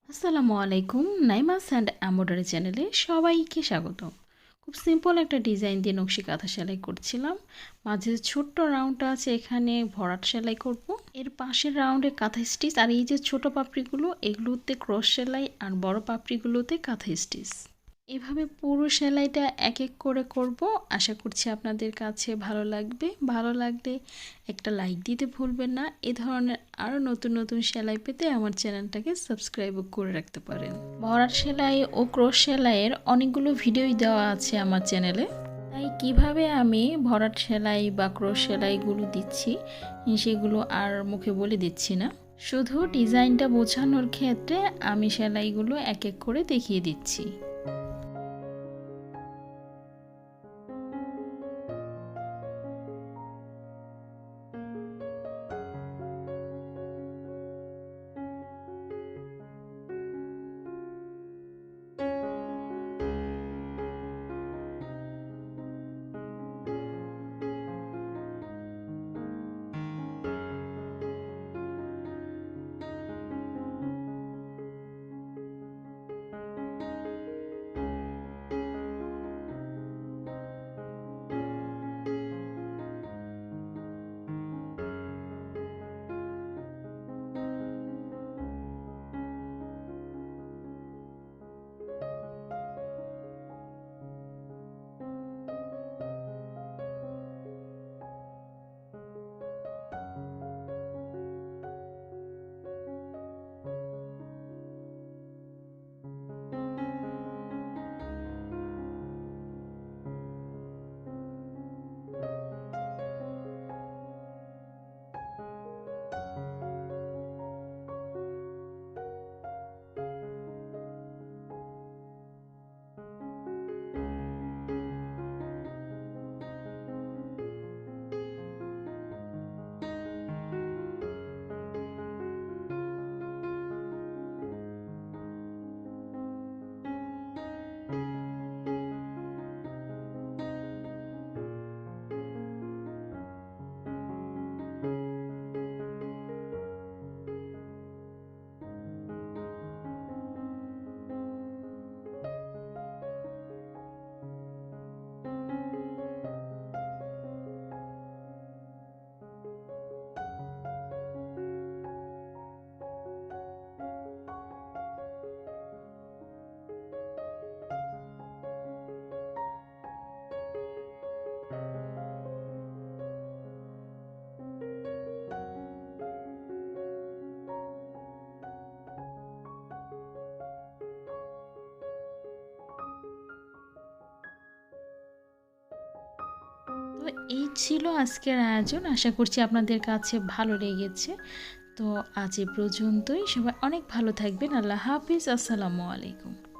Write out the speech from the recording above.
আসসালামু আলাইকুম। নাইমাস and embroidery চ্যানেলে সবাইকে স্বাগত। খুব সিম্পল একটা ডিজাইন দিয়ে নকশি কাঁথা সেলাই করছিলাম। মাঝে ছোট্ট রাউন্ডটা আছে, এখানে ভরাট সেলাই করব। এর পাশের রাউন্ডে কাঁথা স্টিচ, আর এই যে ছোট পাপড়িগুলো এগুলোতে ক্রস সেলাই, আর বড় পাপড়িগুলোতে কাঁথা স্টিচ। এভাবে পুরো সেলাইটা এক এক করে করব। আশা করছি আপনাদের কাছে ভালো লাগবে। ভালো লাগলে একটা লাইক দিতে ভুলবেন না। এ ধরনের আরও নতুন নতুন সেলাই পেতে আমার চ্যানেলটাকে সাবস্ক্রাইব করে রাখতে পারেন। ভরাট সেলাই ও ক্রস সেলাইয়ের অনেকগুলো ভিডিওই দেওয়া আছে আমার চ্যানেলে, তাই কিভাবে আমি ভরাট সেলাই বা ক্রস সেলাইগুলো দিচ্ছি সেগুলো আর মুখে বলে দিচ্ছি না। শুধু ডিজাইনটা বোঝানোর ক্ষেত্রে আমি সেলাইগুলো এক এক করে দেখিয়ে দিচ্ছি। তো এই ছিল আজকের আয়োজন। আশা করছি আপনাদের কাছে ভালো লেগেছে। তো আজ এ পর্যন্তই। সবাই অনেক ভালো থাকবেন। আল্লাহ হাফিজ। আসসালামু আলাইকুম।